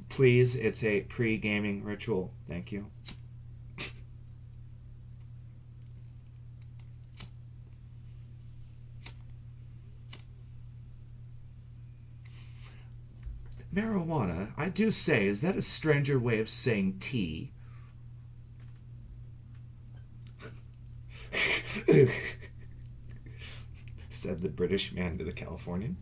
Please, it's a pre-gaming ritual. Thank you. Marijuana, I do say, is that a stranger way of saying tea? Said the British man to the Californian.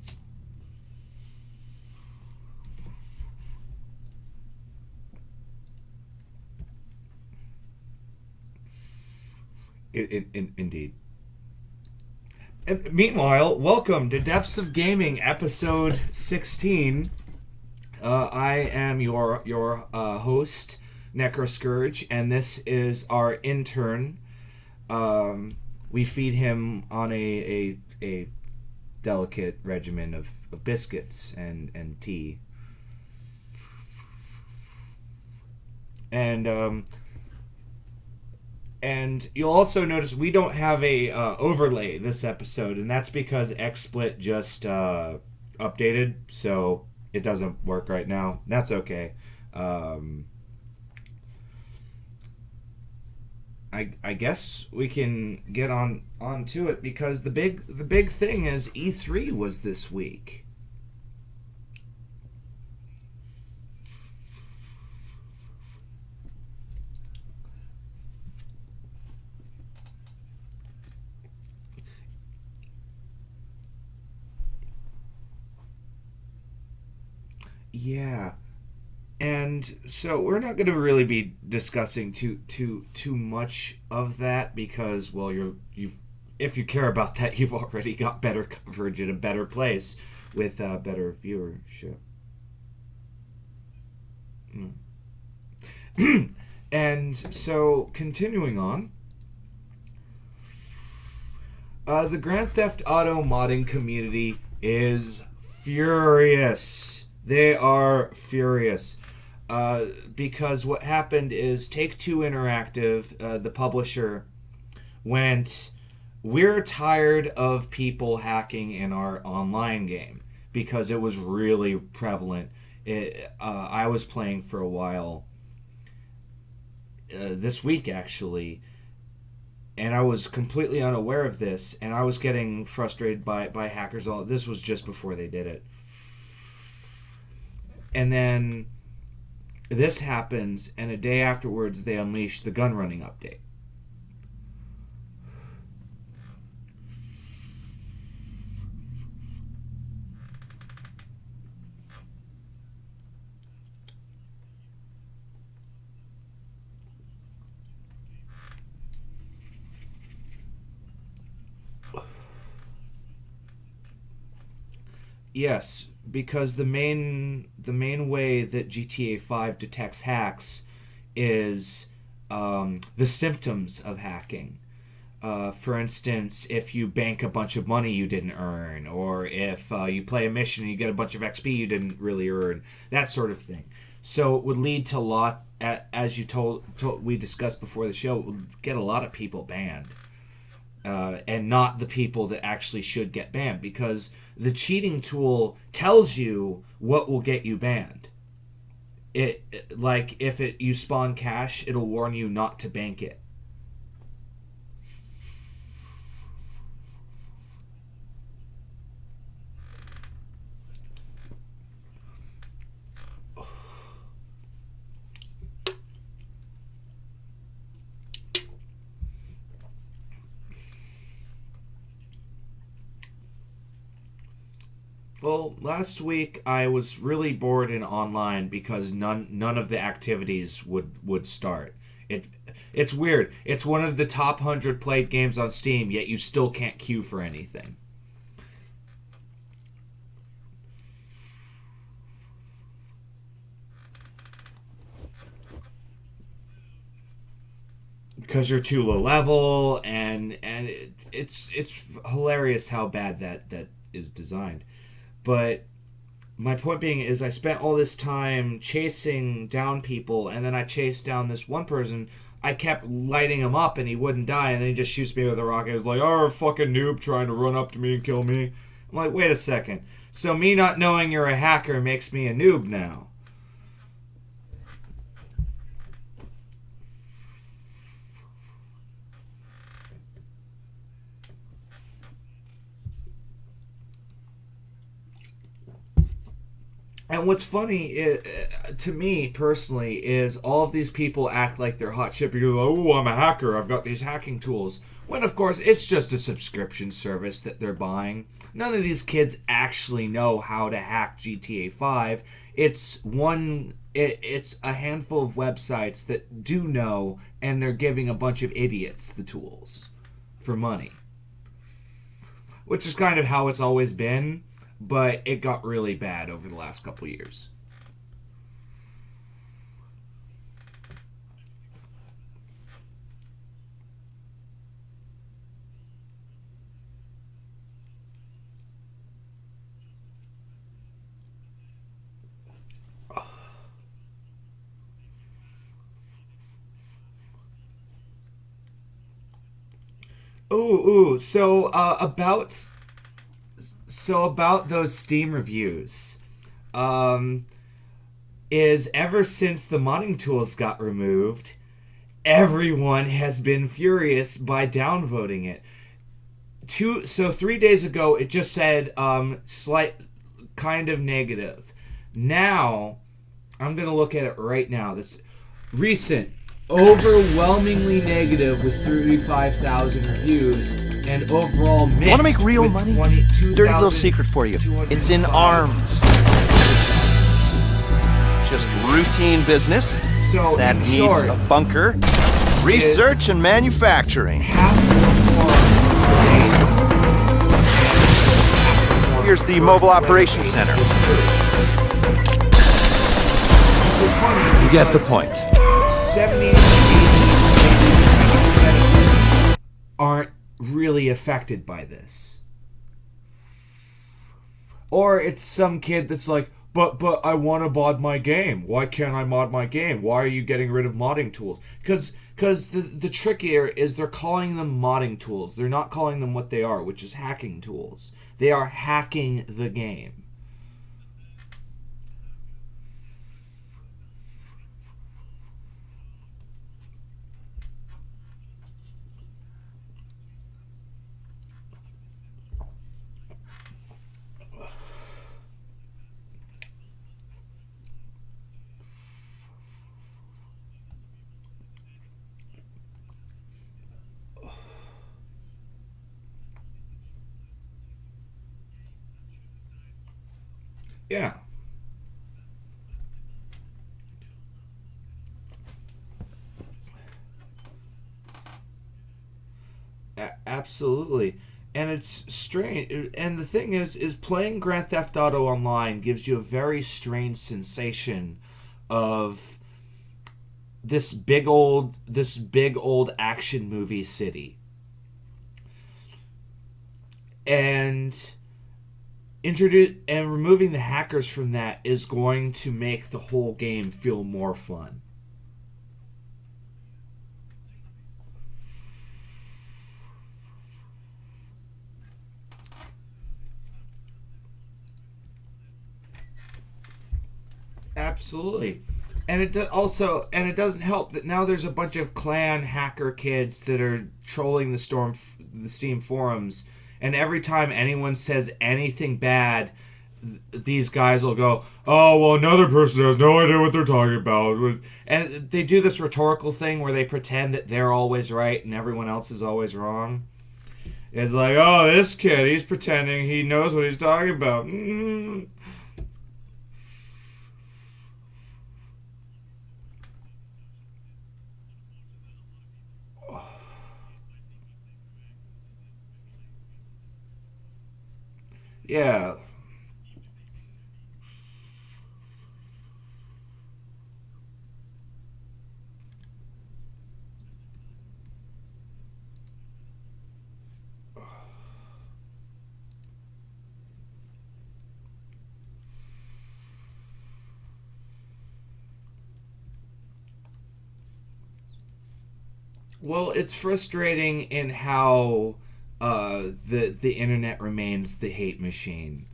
Indeed. And meanwhile, welcome to Depths of Gaming, episode 16. I am your host, Necroscourge, and this is our intern. We feed him on a delicate regimen of biscuits and tea. And you'll also notice we don't have a overlay this episode, and that's because XSplit just updated, so it doesn't work right now. That's okay. I guess we can get on to it because the big thing is E3 was this week. Yeah. And so we're not going to really be discussing too much of that because well you've if you care about that you've already got better coverage in a better place with better viewership. And so continuing on, the Grand Theft Auto modding community is furious. They are furious. Because what happened is Take Two Interactive, the publisher, went, we're tired of people hacking in our online game because it was really prevalent. I was playing for a while this week actually, and I was completely unaware of this, and I was getting frustrated by hackers. All this was just before they did it, and then this happens, and a day afterwards they unleash the gun running update. Yes, because the main way that GTA 5 detects hacks is the symptoms of hacking. For instance, if you bank a bunch of money you didn't earn, or if you play a mission and you get a bunch of XP you didn't really earn, that sort of thing. So it would lead to a lot, as you told we discussed before the show, it would get a lot of people banned. And not the people that actually should get banned, because the cheating tool tells you what will get you banned. Like if you spawn cash, it'll warn you not to bank it. Well, last week I was really bored in online because none of the activities would start. It it's weird. It's one of the top 100 played games on Steam, yet you still can't queue for anything because you're too low level, and it's hilarious how bad that is designed. But my point being is I spent all this time chasing down people, and then I chased down this one person. I kept lighting him up and he wouldn't die, and then he just shoots me with a rocket. He's like, oh, fucking noob trying to run up to me and kill me. I'm like, wait a second. So me not knowing you're a hacker makes me a noob now. And what's funny to me personally is all of these people act like they're hot shit because, oh, I'm a hacker, I've got these hacking tools. When of course it's just a subscription service that they're buying. None of these kids actually know how to hack GTA 5. It's a handful of websites that do know, and they're giving a bunch of idiots the tools for money, which is kind of how it's always been, but it got really bad over the last couple years. Ooh, about those Steam reviews, um, is ever since the modding tools got removed, everyone has been furious by downvoting it. 3 days ago, it just said slight, kind of negative. Now, I'm gonna look at it right now. This recent, overwhelmingly negative with 35,000 reviews, and overall mixed. Want to make real with money? 22,000. Dirty little secret for you. It's in ARMS. Just routine business So that in needs short, a bunker, research and manufacturing. half or more Here's the Mobile Operations Center. You get the point. 70 aren't really affected by this. Or it's some kid that's like, but I want to mod my game. Why can't I mod my game? Why are you getting rid of modding tools? Because the trick here is they're calling them modding tools. They're not calling them what they are, which is hacking tools. They are hacking the game. Yeah. Absolutely. And it's strange. And the thing is playing Grand Theft Auto Online gives you a very strange sensation of this big old action movie city. And removing the hackers from that is going to make the whole game feel more fun. Absolutely. And it doesn't help that now there's a bunch of clan hacker kids that are trolling the Steam forums, and every time anyone says anything bad, these guys will go, "Oh, well, another person has no idea what they're talking about." And they do this rhetorical thing where they pretend that they're always right and everyone else is always wrong. It's like, "Oh, this kid, he's pretending he knows what he's talking about." Yeah. Well, it's frustrating in how the internet remains the hate machine.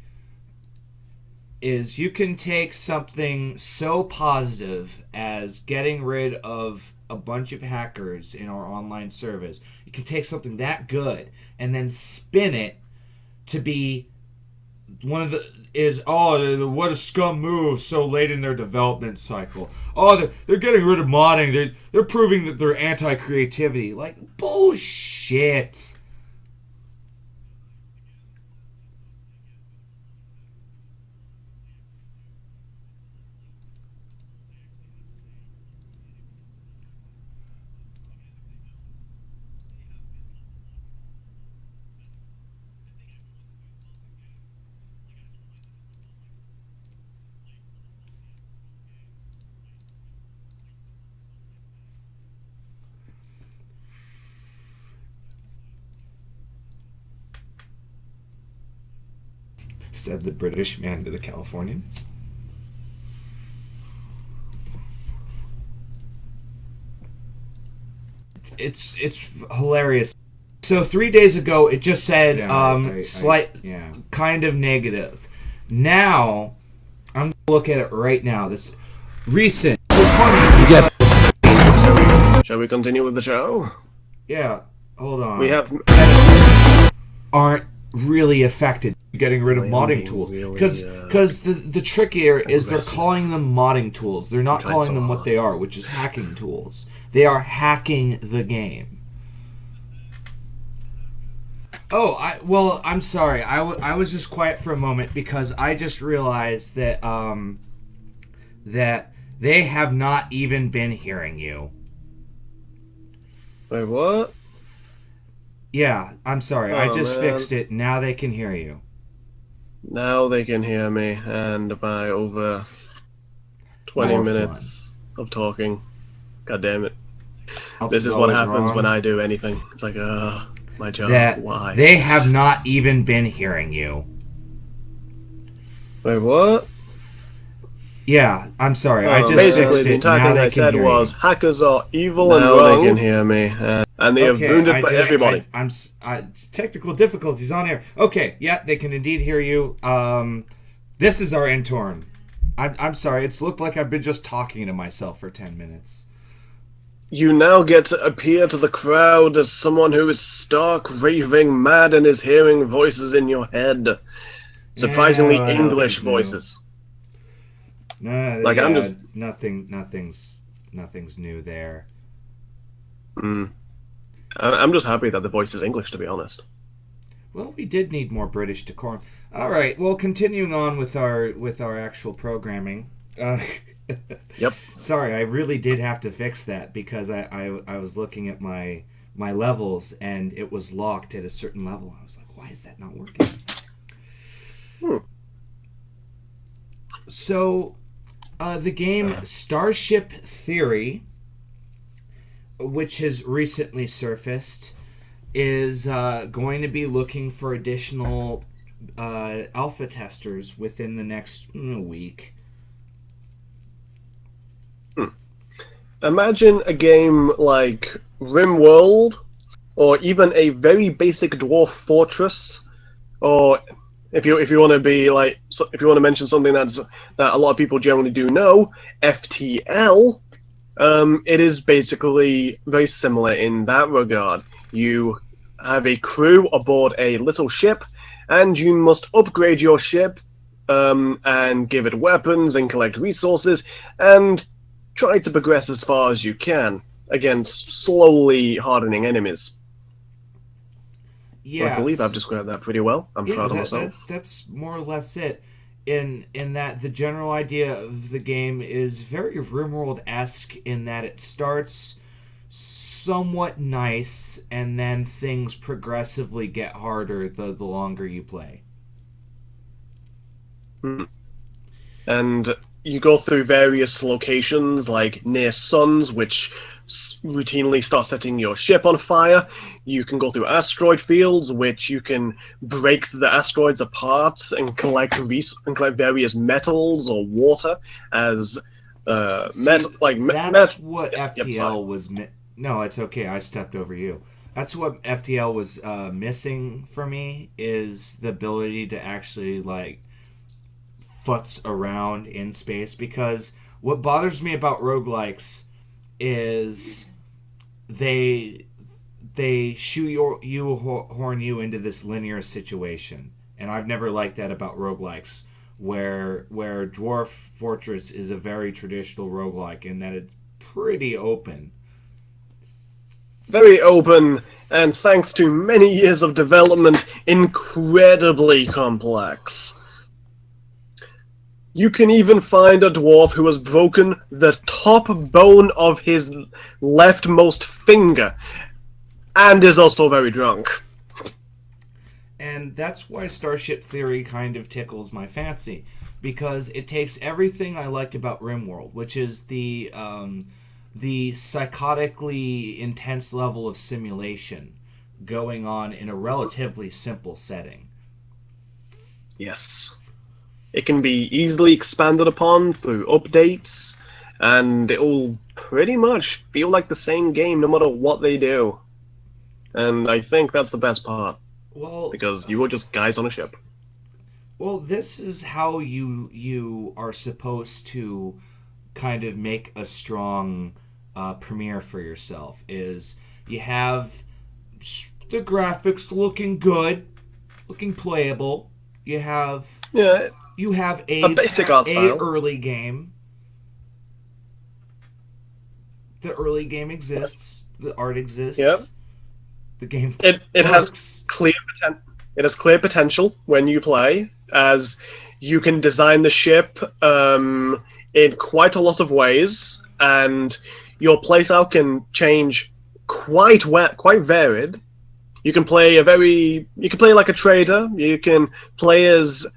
Is you can take something so positive as getting rid of a bunch of hackers in our online service. You can take something that good and then spin it to be one of the is what a scum move so late in their development cycle. Oh, they're getting rid of modding. They're proving that they're anti-creativity. Like bullshit. Said the British man to the Californians. It's hilarious. So 3 days ago, it just said kind of negative. Now, I'm gonna look at it right now. This recent. Shall we continue with the show? Yeah, hold on. We have aren't really affected getting rid of modding tools because the trick here is they're calling them modding tools. They're not calling them what they are, which is hacking tools. They are hacking the game. Oh, I'm sorry. I was just quiet for a moment because I just realized that that they have not even been hearing you. Wait, what? Yeah, I'm sorry. I just fixed it. Now they can hear you. Now they can hear me, and by over 20 More minutes of talking. God damn it. Else This is what always happens wrong. when I do anything. It's like, my job. That Why? they have not even been hearing you. Wait, what? Yeah, I'm sorry. I just basically, fixed the it. entire Now thing they I can said hear was, you. hackers are evil and wrong. They can hear me, and they have ruined it for everybody. I'm technical difficulties on air. Okay, yeah, they can indeed hear you. This is our intern. I'm sorry. It's looked like I've been just talking to myself for 10 minutes. You now get to appear to the crowd as someone who is stark, raving mad and is hearing voices in your head. Surprisingly Yeah, English voices. I'm just nothing's new there. I'm just happy that the voice is English, to be honest. Well, we did need more British decorum. All right. Well, continuing on with our actual programming. Yep. Sorry, I really did have to fix that because I was looking at my levels and it was locked at a certain level. I was like, why is that not working? So, the game Starship Theory, which has recently surfaced, is going to be looking for additional alpha testers within the next week. Imagine a game like RimWorld, or even a very basic Dwarf Fortress, or if you want to be like, if you want to mention something that a lot of people generally do know, FTL. It is basically very similar in that regard. You have a crew aboard a little ship, and you must upgrade your ship and give it weapons and collect resources and try to progress as far as you can against slowly hardening enemies. Yes. I believe I've described that pretty well. I'm proud of myself. That's more or less it. In that the general idea of the game is very RimWorld-esque in that it starts somewhat nice and then things progressively get harder the longer you play. And you go through various locations like near suns, which routinely start setting your ship on fire. You can go through asteroid fields, which you can break the asteroids apart and collect various metals or water as That's what FTL was. No, it's okay. I stepped over you. That's what FTL was missing for me is the ability to actually like futz around in space, because what bothers me about roguelikes is they shoehorn you into this linear situation, and I've never liked that about roguelikes, where Dwarf Fortress is a very traditional roguelike in that it's pretty open. Very open, and thanks to many years of development, incredibly complex. You can even find a dwarf who has broken the top bone of his leftmost finger, and is also very drunk. And that's why Starship Theory kind of tickles my fancy, because it takes everything I like about RimWorld, which is the psychotically intense level of simulation going on in a relatively simple setting. Yes. It can be easily expanded upon through updates, and it will pretty much feel like the same game no matter what they do. And I think that's the best part. Well, Because you were just guys on a ship. well, this is how you are supposed to kind of make a strong premiere for yourself. Is you have the graphics looking good, looking playable. Yeah, You have a basic art style. early game. The early game exists. The art exists. Yep. The game It has works. it has clear potential when you play, as you can design the ship in quite a lot of ways, and your playstyle can change quite varied. You can play like a trader. You can play as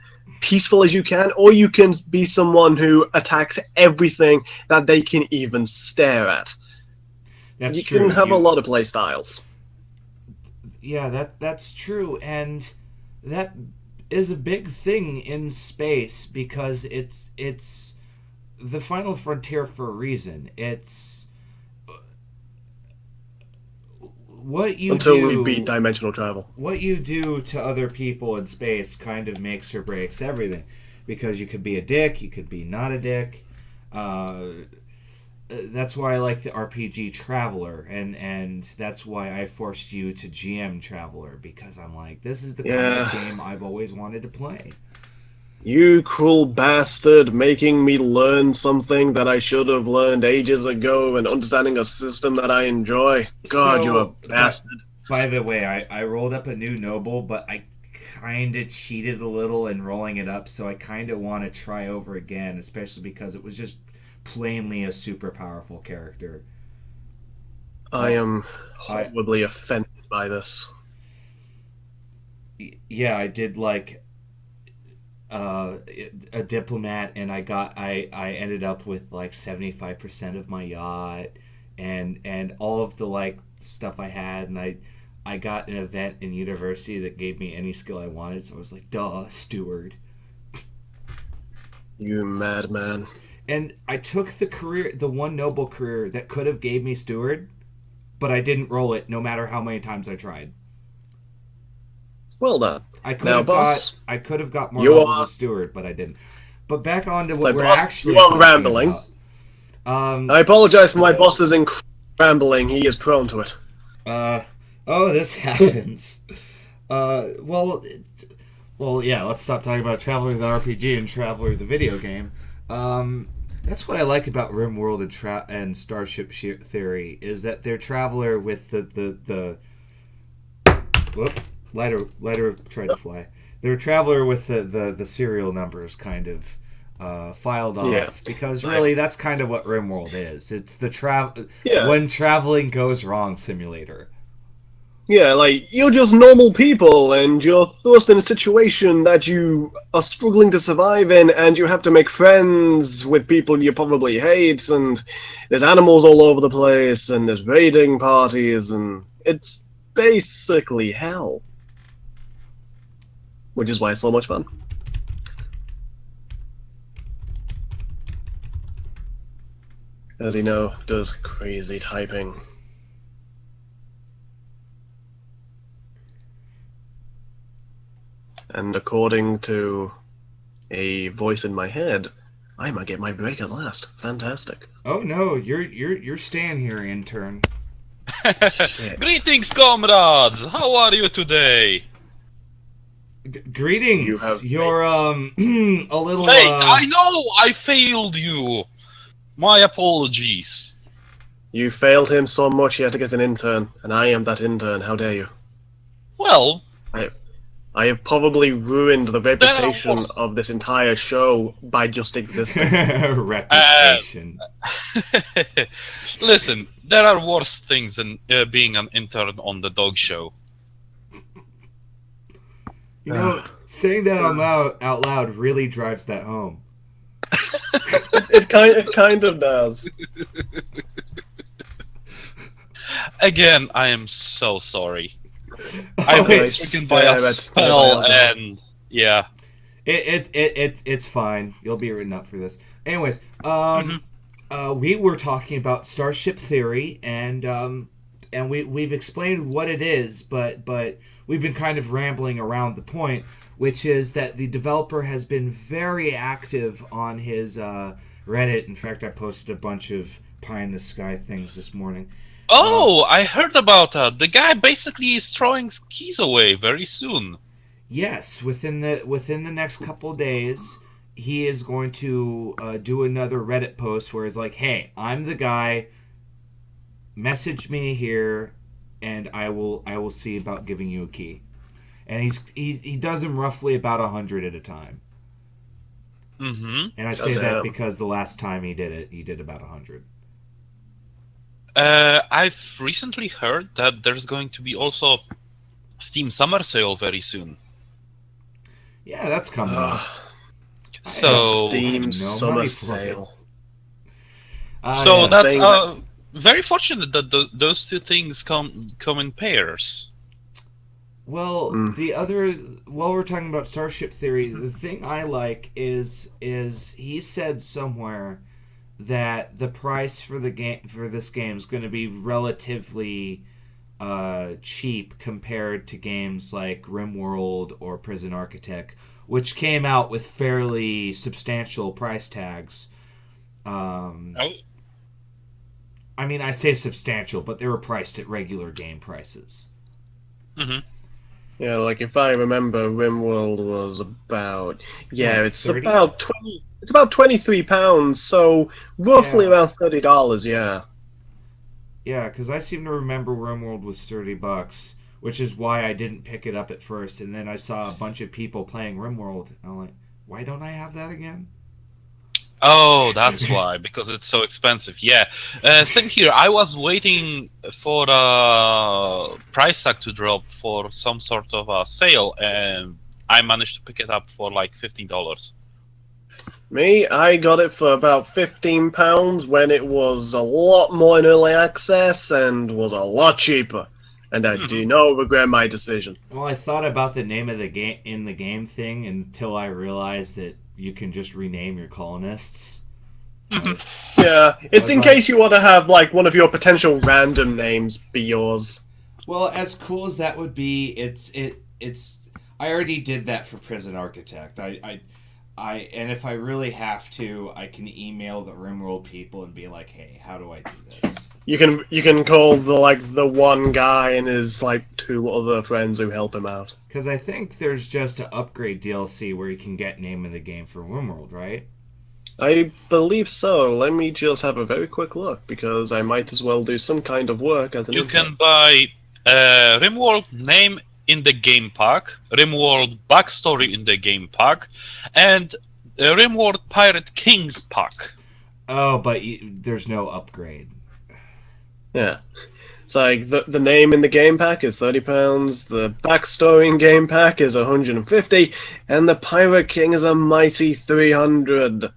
peaceful as you can, or you can be someone who attacks everything that they can even stare at. That's You true. can have a lot of play styles. Yeah, that's true, and that is a big thing in space because it's the final frontier for a reason. It's what you Until do. we beat dimensional travel. What you do to other people in space kind of makes or breaks everything, because you could be a dick, you could be not a dick. That's why I like the RPG Traveler, and that's why I forced you to GM Traveler, because I'm like, this is the kind of game I've always wanted to play. You cruel bastard, making me learn something that I should have learned ages ago and understanding a system that I enjoy. God, you're a bastard. By the way, I rolled up a new noble, but I kind of cheated a little in rolling it up, so I kind of want to try over again, especially because it was just plainly a super powerful character. I am horribly offended by this. Yeah, I did like a diplomat, and I ended up with like 75% of my yacht, and all of the like stuff I had, and I got an event in university that gave me any skill I wanted, so I was like, duh, steward. You madman. And I took the one noble career that could have gave me steward, but I didn't roll it no matter how many times I tried. Well done. I could have got more levels of steward, but I didn't. But back on to what we're actually talking rambling. About. I apologize for my boss's rambling. He is prone to it. This happens. Well, yeah. Let's stop talking about Traveler the RPG and Traveler the video game. That's what I like about RimWorld and Starship Theory, is that they're Traveler with the whoop, lighter tried to fly. They're Traveler with the serial numbers kind of filed off, because really that's kind of what RimWorld is. It's the when traveling goes wrong simulator. Yeah, like, you're just normal people, and you're thrust in a situation that you are struggling to survive in, and you have to make friends with people you probably hate, and there's animals all over the place, and there's raiding parties, and it's basically hell. Which is why it's so much fun. As you know, does crazy typing. And according to a voice in my head, I might get my break at last. Fantastic. Oh no, you're staying here, intern. Greetings, comrades! How are you today? You Greetings. have You're a little Wait, I know I failed you. My apologies. you failed him so much he had to get an intern, and I am that intern. How dare you? Well, I have probably ruined the there are reputation worse. of this entire show by just existing. reputation. Listen, there are worse things than being an intern on the dog show. You know, saying that out loud really drives that home. It kind of does. Again, I am so sorry. I've been stricken by a spell, and yeah. It's fine. You'll be written up for this. Anyways, we were talking about Starship Theory, and we've explained what it is, but we've been kind of rambling around the point, which is that the developer has been very active on his Reddit. In fact, I posted a bunch of pie in the sky things this morning. Oh, I heard about that. The guy basically is throwing keys away very soon. Yes, within the next couple of days, he is going to do another Reddit post where he's like, "Hey, I'm the guy. Message me here, and I will see about giving you a key." And he does them roughly about 100 at a time. Mm-hmm. And I say that because the last time he did about 100. I've recently heard that there's going to be also Steam Summer Sale very soon. Yeah, that's coming up. So Steam Summer Sale. So that's very fortunate that those two things come in pairs. Well, while we're talking about Starship Theory, the thing I like is he said somewhere that the price for this game is going to be relatively cheap compared to games like RimWorld or Prison Architect, which came out with fairly substantial price tags. I mean, I say substantial, but they were priced at regular game prices. Mm-hmm. Yeah, like if I remember, RimWorld was about it's 30? about £23, so roughly around $30. Yeah. Yeah, because I seem to remember RimWorld was $30, which is why I didn't pick it up at first. And then I saw a bunch of people playing RimWorld, and I'm like, why don't I have that again? Oh, that's why, because it's so expensive. Yeah, same here. I was waiting for a price tag to drop for some sort of a sale, and I managed to pick it up for like $15. Me, I got it for about £15 when it was a lot more in early access and was a lot cheaper. And I do not regret my decision. Well, I thought about the name of the game in the game thing until I realized that you can just rename your colonists. Yeah, it's in case you want to have like one of your potential random names be yours. Well, as cool as that would be, it's I already did that for Prison Architect. And if I really have to, I can email the RimWorld people and be like, "Hey, how do I do this?" You can call the one guy and his like two other friends who help him out. Because I think there's just an upgrade DLC where you can get name of the game for RimWorld, right? I believe so. Let me just have a very quick look because I might as well do some kind of work as an You intern. can buy RimWorld name in the game pack, RimWorld backstory in the game pack, and RimWorld Pirate King pack. Oh, but there's no upgrade. Yeah. It's like the name in the game pack is £30, the backstory in game pack is £150, and the Pirate King is a mighty £300.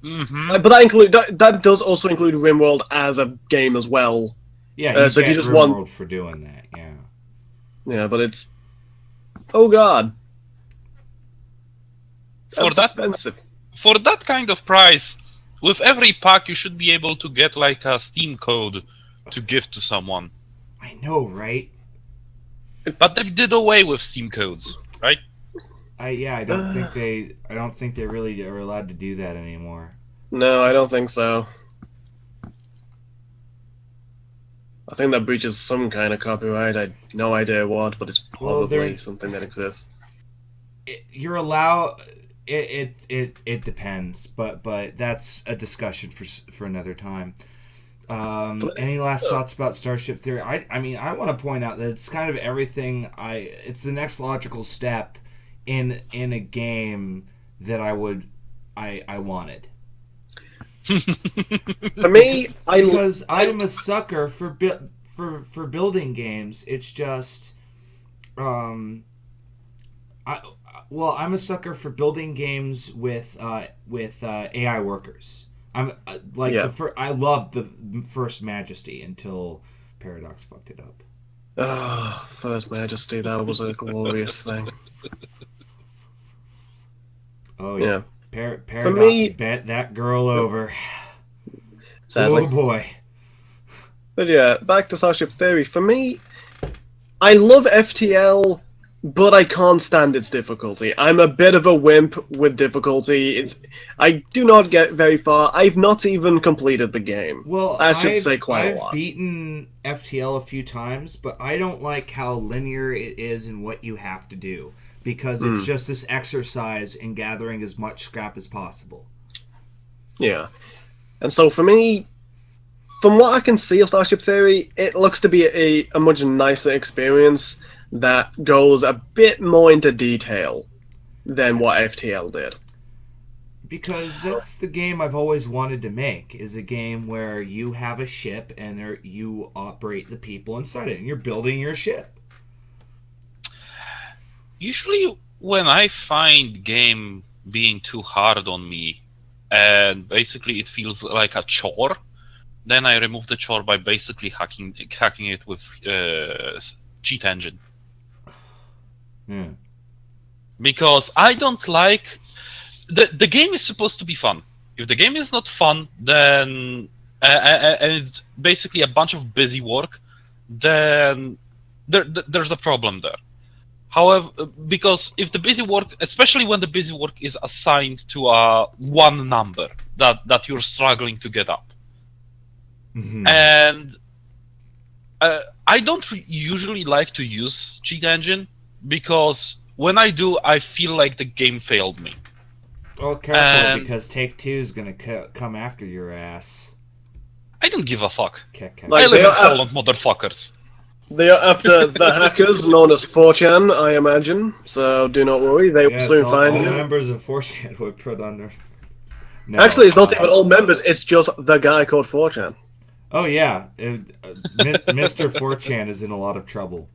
Mm-hmm. But that does also include RimWorld as a game as well. Yeah, you so get if you just RimWorld want for doing that. Yeah. Yeah, but it's god. That's expensive. For that kind of price, with every pack you should be able to get like a Steam code to give to someone. I know, right? But they did away with Steam codes, right? I don't think they really are allowed to do that anymore. No, I don't think so. I think that breaches some kind of copyright. I have no idea what, but it's probably something that exists. you're allowed. It depends, but that's a discussion for another time. Any last thoughts about Starship Theory? I mean, I want to point out that it's kind of everything. It's the next logical step in a game that I wanted. For me, because I'm a sucker for building games. It's just, I'm a sucker for building games with AI workers. I'm I loved the first Majesty until Paradox fucked it up. First Majesty, that was a glorious thing. Oh yeah. Paradox me, bent that girl over. Sadly. Oh boy. But yeah, back to Starship Theory. For me, I love FTL, but I can't stand its difficulty. I'm a bit of a wimp with difficulty. I do not get very far. I've not even completed the game. Well, I should say quite a lot. I've beaten FTL a few times, but I don't like how linear it is in what you have to do. Because it's just this exercise in gathering as much scrap as possible. Yeah. And so for me, from what I can see of Starship Theory, it looks to be a much nicer experience that goes a bit more into detail than what FTL did. Because that's the game I've always wanted to make, is a game where you have a ship and you operate the people inside it, and you're building your ship. Usually, when I find game being too hard on me, and basically it feels like a chore, then I remove the chore by basically hacking it with cheat engine. Because I don't like the game is supposed to be fun. If the game is not fun, then and it's basically a bunch of busy work, then there's a problem there. However, because if the busy work, especially when the busy work is assigned to one number that you're struggling to get up, and I don't usually like to use cheat engine because when I do, I feel like the game failed me. Well, careful, because Take-Two is going to come after your ass. I don't give a fuck. Like, I live in Poland, motherfuckers. They are after the hackers known as 4chan, I imagine. So do not worry, they will soon find all you. members of 4chan would put under. No, actually, it's not even all members. It's just the guy called 4chan. Oh yeah, Mr. 4chan is in a lot of trouble.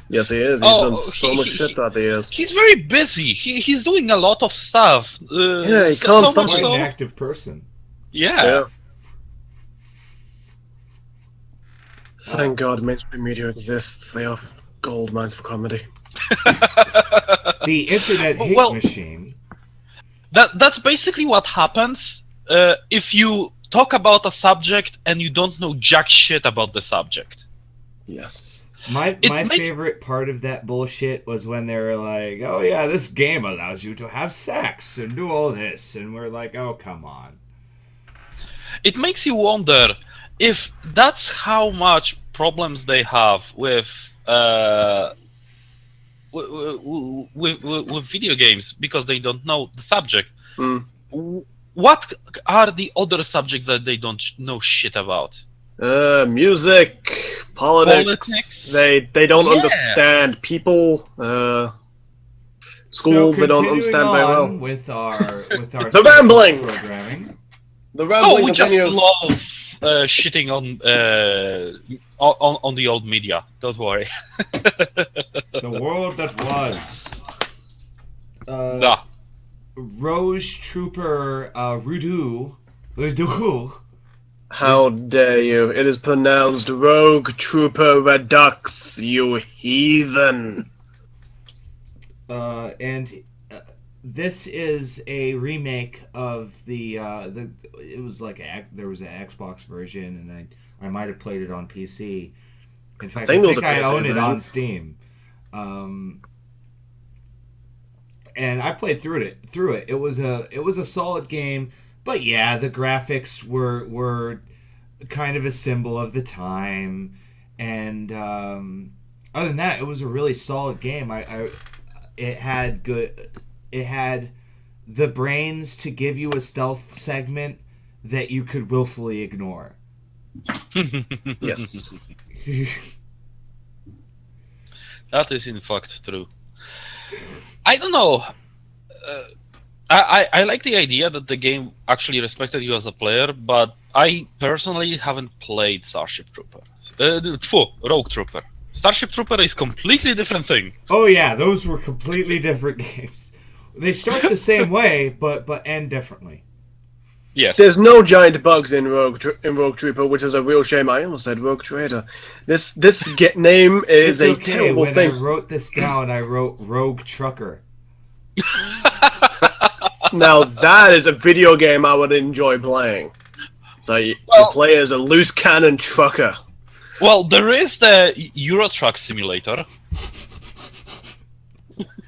Yes, he is. He's done so much shit that he is. He's very busy. He's doing a lot of stuff. Yeah, he can't stop. Quite an active person. Yeah. Thank God mainstream media exists. They are gold mines for comedy. The internet hate machine. That's basically what happens if you talk about a subject and you don't know jack shit about the subject. Yes. My favorite part of that bullshit was when they were like, oh yeah, this game allows you to have sex and do all this. And we're like, oh, come on. It makes you wonder if that's how much problems they have with video games because they don't know the subject. What are the other subjects that they don't know shit about? Music, politics. They don't understand people. Schools they don't understand very well. With our the rambling programming. The rambling we continues. just love shitting on the old media. Don't worry. The world that was. Nah. Rose Trooper Rudu. How dare you? It is pronounced Rogue Trooper Redux, you heathen. This is a remake of the it was like there was an Xbox version, and I might have played it on PC. In fact, I think I own it on Steam. And I played through it. It was a solid game, but yeah, the graphics were kind of a symbol of the time, and other than that, it was a really solid game. It had good. It had the brains to give you a stealth segment that you could willfully ignore. Yes. That is in fact true. I don't know. I like the idea that the game actually respected you as a player, but I personally haven't played Starship Trooper. Rogue Trooper. Starship Trooper is completely different thing. Oh yeah, those were completely different games. They start the same way, but end differently. Yes. There's no giant bugs in Rogue Trooper, which is a real shame. I almost said Rogue Trader. This name is It's a okay. terrible When thing. I wrote this down, I wrote Rogue Trucker. Now that is a video game I would enjoy playing. So you play as a loose cannon trucker. Well, there is the Euro Truck Simulator.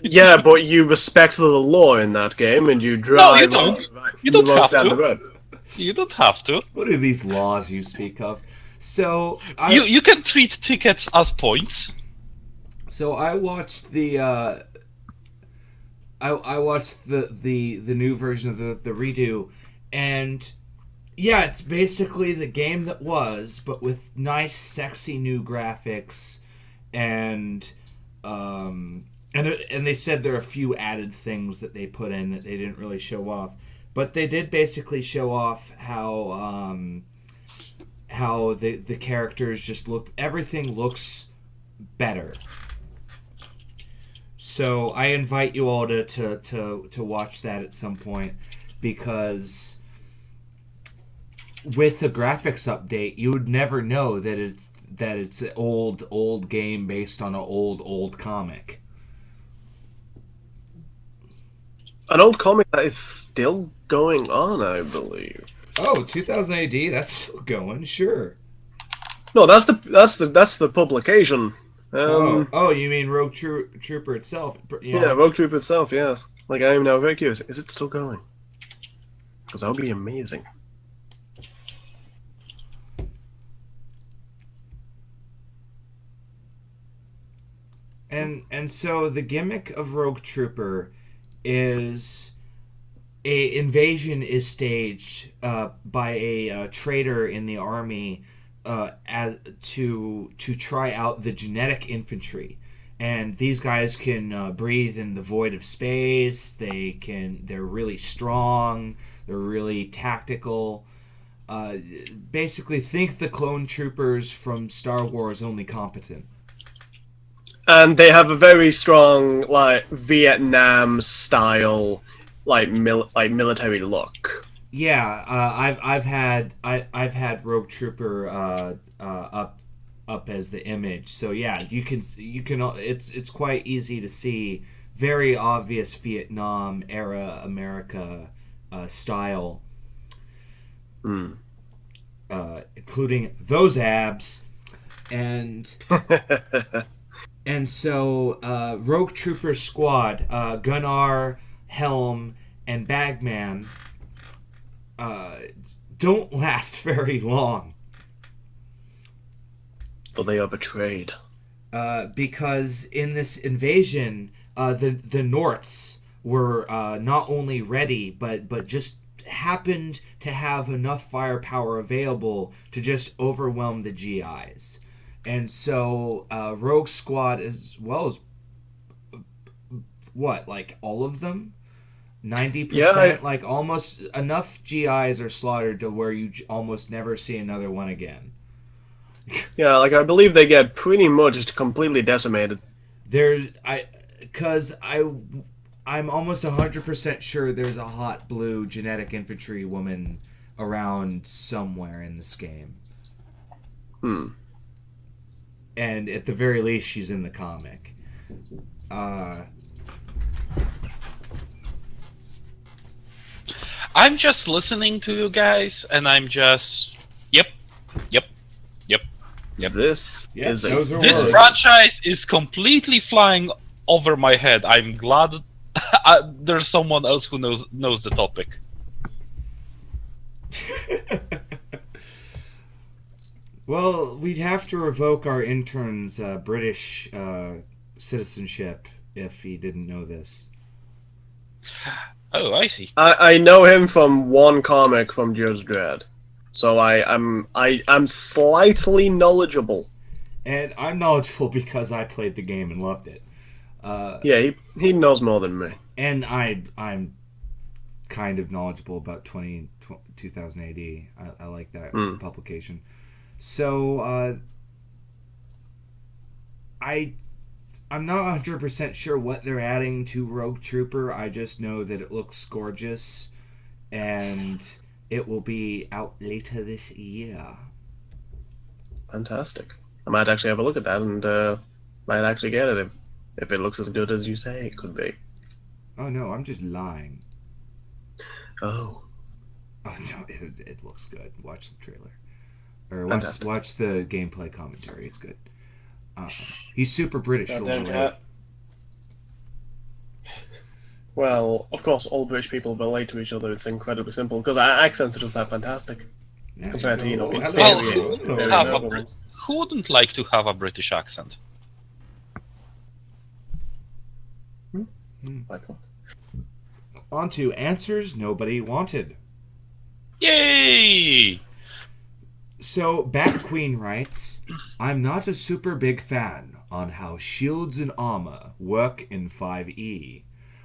Yeah, but you respect the law in that game, and you drive. No, you don't. You don't have to. You don't have to. What are these laws you speak of? So you can treat tickets as points. So I watched the I watched the new version of the redo, and yeah, it's basically the game that was, but with nice, sexy new graphics, and they said there are a few added things that they put in that they didn't really show off, but they did basically show off how the characters just look. Everything looks better. So I invite you all to watch that at some point, because with a graphics update, you would never know that it's an old game based on an old comic. An old comic that is still going on, I believe. Oh, 2000 AD, that's still going, sure. No, that's the publication. You mean Rogue Trooper itself? Yeah, Rogue Trooper itself, yes. Like, I am now very curious. Is it still going? Because that would be amazing. And so the gimmick of Rogue Trooper is a invasion is staged by a traitor in the army as to try out the genetic infantry, and these guys can breathe in the void of space. They're really strong. They're really tactical. Basically, think the clone troopers from Star Wars, only competent. And they have a very strong, like, Vietnam style, like military look. Yeah, I've had Rogue Trooper up as the image. So yeah, you can it's quite easy to see very obvious Vietnam era America style, including those abs, and. And so, Rogue Trooper Squad, Gunnar, Helm, and Bagman don't last very long. But they are betrayed. Because in this invasion, the Norts were not only ready, but just happened to have enough firepower available to just overwhelm the GIs. And so Rogue Squad, as well as what, like all of them, 90%, like almost enough GIs are slaughtered to where you almost never see another one again. Yeah, like I believe they get pretty much completely decimated. I'm almost 100% sure there's a hot blue genetic infantry woman around somewhere in this game. And at the very least, she's in the comic. I'm just listening to you guys, and I'm just yep. This This franchise is completely flying over my head. I'm glad there's someone else who knows the topic. Well, we'd have to revoke our intern's British citizenship if he didn't know this. Oh, I see. I know him from one comic from Judge Dredd, so I'm slightly knowledgeable. And I'm knowledgeable because I played the game and loved it. Yeah, he knows more than me. And I'm kind of knowledgeable about 2000 AD. I like that publication. So I'm not 100% sure what they're adding to Rogue Trooper. I just know that it looks gorgeous, and it will be out later this year. Fantastic. I might actually have a look at that and might actually get it if it looks as good as you say it could be. Oh no, I'm just lying. Oh. Oh no, it looks good. Watch the trailer, or Fantastic. watch the gameplay commentary. It's good. He's super British. Goddamn cat. Well, of course, all British people relate to each other. It's incredibly simple because our accents are just that fantastic compared to Who wouldn't like to have a British accent? On to answers nobody wanted. Yay! So, Bat Queen writes, I'm not a super big fan on how shields and armor work in 5e,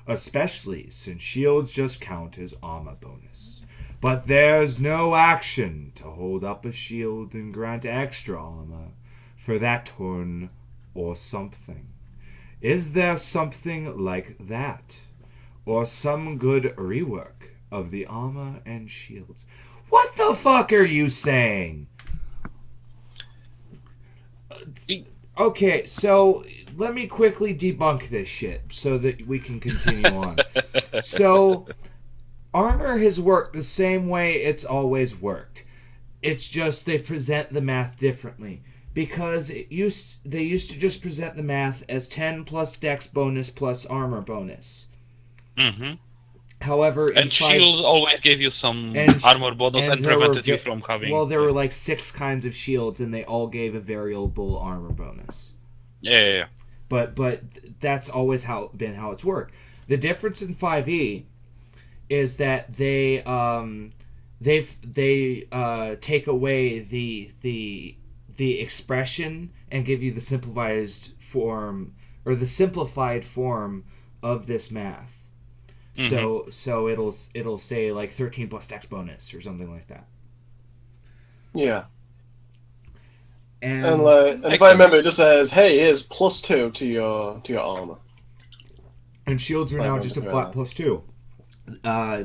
especially since shields just count as armor bonus. But there's no action to hold up a shield and grant extra armor for that turn or something. Is there something like that? Or some good rework of the armor and shields? What the fuck are you saying? Okay, so let me quickly debunk this shit so that we can continue on. So, armor has worked the same way it's always worked. It's just they present the math differently. Because they used to just present the math as 10 plus dex bonus plus armor bonus. Mm-hmm. However, and shield always gave you some armor bonus and prevented you from having. Well, there were like 6 kinds of shields, and they all gave a variable armor bonus. Yeah. But that's always how it's worked. The difference in 5e is that they take away the expression and give you the simplified form of this math. Mm-hmm. So it'll say like 13 plus dex bonus or something like that. Yeah. And if I remember, it just says, "Hey, here's +2 to your armor." And shields are now just a flat +2.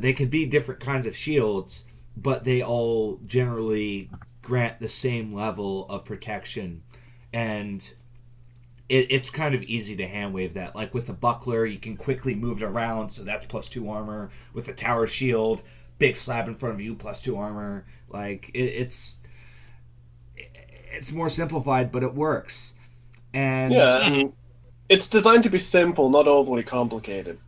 They could be different kinds of shields, but they all generally grant the same level of protection, and it's kind of easy to hand wave that. Like with the buckler, you can quickly move it around, so that's +2 armor. With the tower shield, big slab in front of you, +2 armor. Like it's more simplified, but it works. And it's designed to be simple, not overly complicated.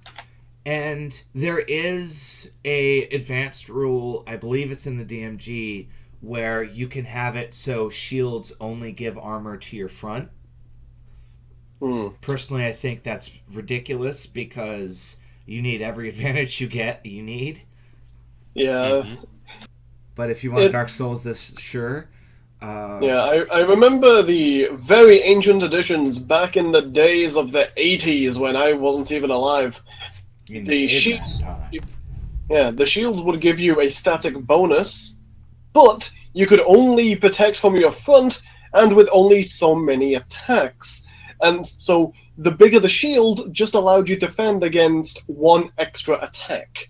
And there is a advanced rule, I believe it's in the DMG, where you can have it so shields only give armor to your front. Personally, I think that's ridiculous because you need every advantage you need. Yeah. Mm-hmm. But if you want Dark Souls this, sure. I remember the very ancient editions back in the days of the 80s when I wasn't even alive. The shields would give you a static bonus, but you could only protect from your front and with only so many attacks. And so the bigger the shield just allowed you to defend against 1 extra attack,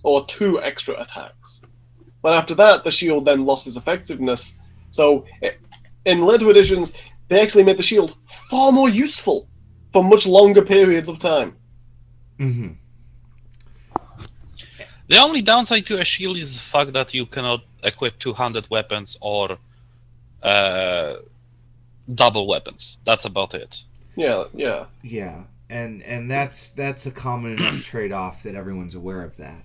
or 2 extra attacks. But after that, the shield then lost its effectiveness. So in later editions, they actually made the shield far more useful for much longer periods of time. Mm-hmm. The only downside to a shield is the fact that you cannot equip two-handed weapons or double weapons. That's about it. Yeah, and that's a common enough trade-off that everyone's aware of that.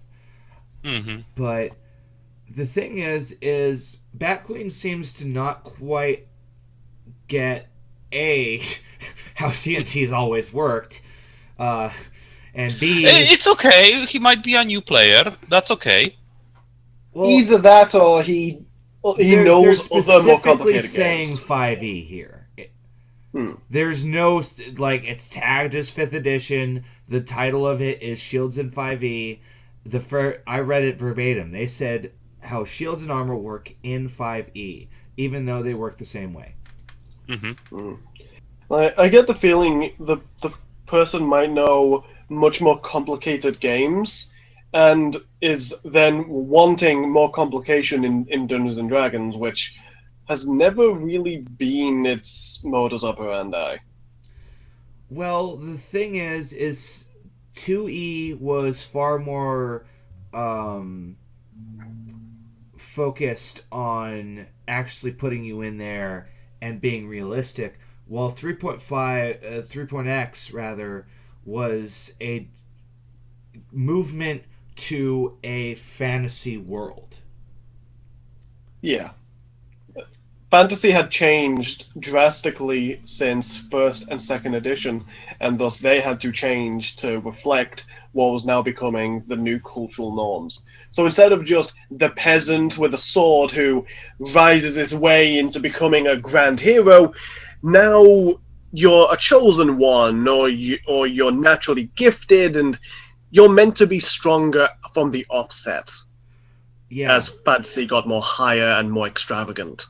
Mm-hmm. But the thing is Bat Queen seems to not quite get how TNT's always worked, And B, It's okay. He might be a new player. That's okay. well, Either that or he they're knows other more specifically complicated saying games. 5e here. Hmm. There's no like it's tagged as 5th edition. The title of it is Shields in 5e. I read it verbatim. They said how shields and armor work in 5e, even though they work the same way. I get the feeling the person might know much more complicated games, and is then wanting more complication in Dungeons and Dragons, which has never really been its modus operandi. Well, the thing is 2e was far more focused on actually putting you in there and being realistic, while 3.5, 3.x rather, was a movement to a fantasy world. Yeah. Fantasy had changed drastically since first and second edition, and thus they had to change to reflect what was now becoming the new cultural norms. So instead of just the peasant with a sword who rises his way into becoming a grand hero, now you're a chosen one, or you're naturally gifted, and you're meant to be stronger from the offset Yeah. as fantasy got more higher and more extravagant.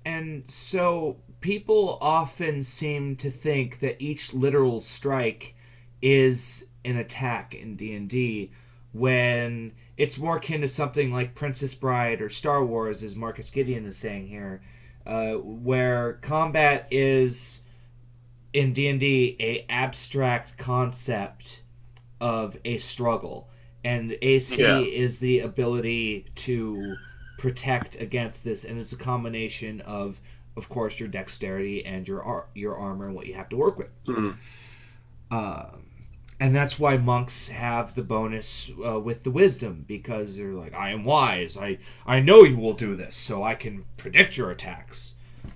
And so people often seem to think that each literal strike is an attack in D&D, when it's more akin to something like Princess Bride or Star Wars, as Marcus Gideon is saying here, where combat is in D&D a abstract concept of a struggle, and AC Yeah. is the ability to protect against this, and it's a combination of course, your dexterity and your armor and what you have to work with. And that's why monks have the bonus with the wisdom, because they're like, I am wise. I know you will do this, so I can predict your attacks.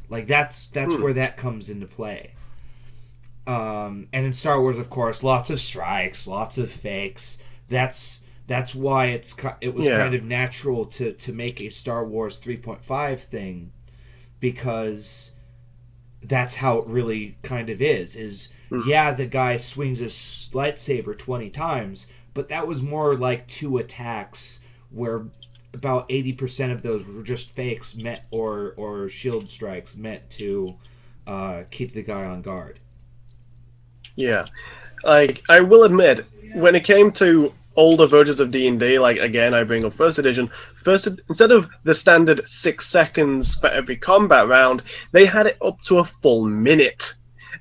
Like that's where that comes into play. And in Star Wars, of course, lots of strikes, lots of fakes. That's why it was kind of natural to make a Star Wars 3.5 thing, because that's how it really kind of is yeah, the guy swings his lightsaber 20 times, but that was more like 2 attacks, where about 80% of those were just fakes meant or shield strikes meant to keep the guy on guard. Yeah, I will admit, when it came to older versions of D&D, like again, I bring up first edition. Instead of the standard 6 seconds for every combat round, they had it up to a full minute,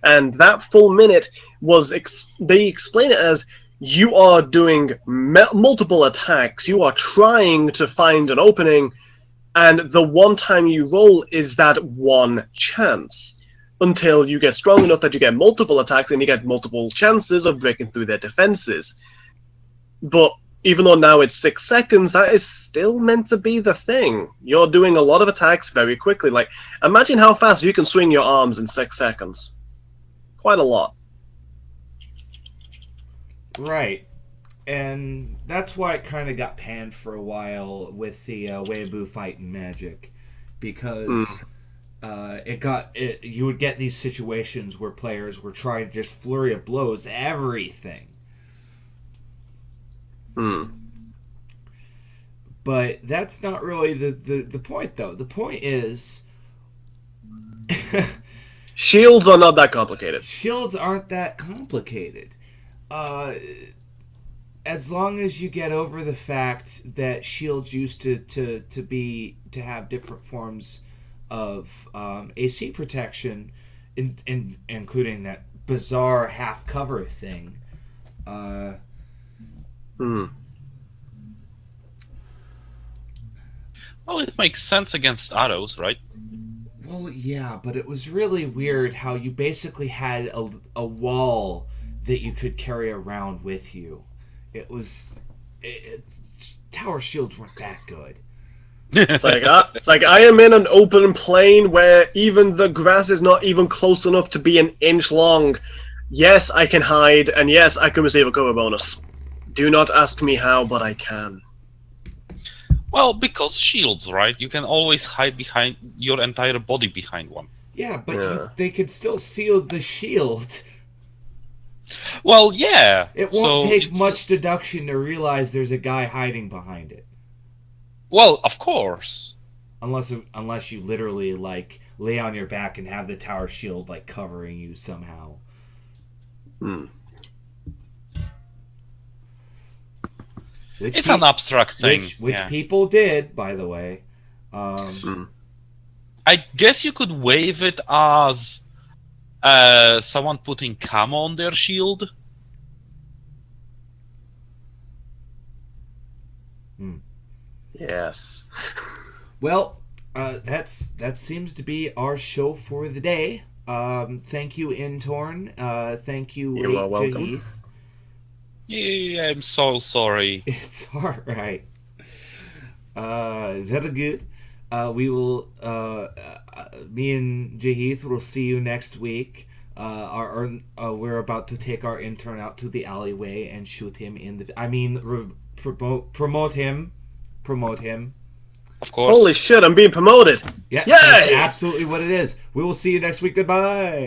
and that full minute was they explain it as you are doing multiple attacks. You are trying to find an opening, and the one time you roll is that one chance, until you get strong enough that you get multiple attacks and you get multiple chances of breaking through their defenses. But even though now it's 6 seconds, that is still meant to be the thing. You're doing a lot of attacks very quickly. Like, imagine how fast you can swing your arms in 6 seconds. Quite a lot. Right. And that's why it kind of got panned for a while with the Weeaboo fight in Magic, because you would get these situations where players were trying to just flurry of blows everything. But that's not really the point, though. The point is shields are not that complicated. Shields aren't that complicated. As long as you get over the fact that shields used to have different forms of AC protection, including that bizarre half cover thing. Well, it makes sense against arrows, right? Well, yeah, but it was really weird how you basically had a wall that you could carry around with you. Tower shields weren't that good. It's like I am in an open plain where even the grass is not even close enough to be an inch long, Yes, I can hide, and yes, I can receive a cover bonus. Do not ask me how, but I can. Well, because shields, right? You can always hide behind your entire body behind one. Yeah, but Yeah. they could still seal the shield. Well, yeah. It won't So take it's much deduction to realize there's a guy hiding behind it. well, of course. Unless you literally like lay on your back and have the tower shield like covering you somehow. Hmm. Which It's an abstract thing. which Yeah. people did, by the way. Hmm. I guess you could wave it as someone putting camo on their shield. Yes. Well, that seems to be our show for the day. Thank you, Intern. Thank you, You are Late welcome. Jahith. Yeah, I'm so sorry. It's all right. Very good. We will. Me and Jahith will see you next week. We're about to take our intern out to the alleyway and shoot him in the. I mean, promote him. Promote him. Of course. Holy shit, I'm being promoted! Yeah, Yay! that's absolutely what it is. We will see you next week. Goodbye.